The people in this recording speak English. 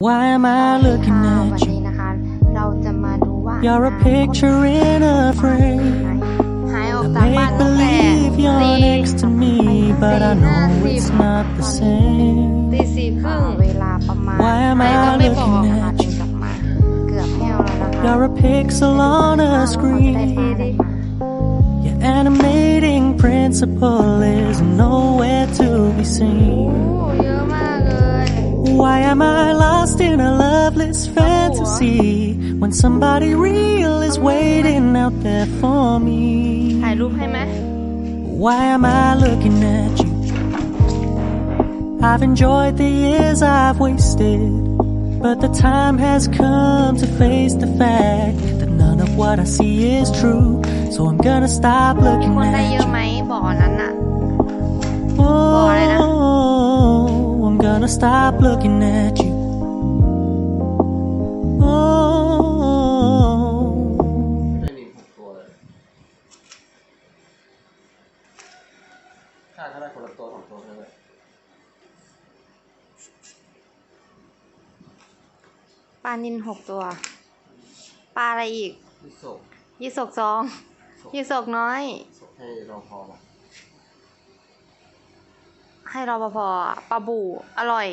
Why am I looking วัน at นี้ you? นะคะเราจะมาดูว่า You're a picture in a frame. หายออก I จากบ้าน make ตั้งแต่ believe you're next to me, but I know it's not the same. ตีสี่ครึ่งเวลาประมาณ Why am ไหน I ก็ไม่บอก looking นะคะ at ถึง you? กลับมาเกือบแห้วแล้วนะคะ You're a pixel on a จะได้ screen. ปลาอะไรมา Your animating principle is nowhere to be โอ้ seen. เยอะมากเลย Why am I lost in a loveless fantasy when somebody real is waiting out there for me? ถ่ายรูปให้ไหม Why am I looking at you? I've enjoyed the years I've wasted, but the time has come to face the fact that none of what I see is true. So I'm gonna stop คน looking ได้เย at อะ you. ไหมบ่อนั้นน่ะ Oh, I'm gonna stop looking at you. Oh. ไม่มี6ตัวเลยถ้าได้คนละตัว2ตัวใช่ไหม ปลานิล6 ตัวปลาอะไรอีก ยี่สก ยี่สก2ยี่สกน้อย สกให้เราพอมา ให้รปภปลาบู่อร่อย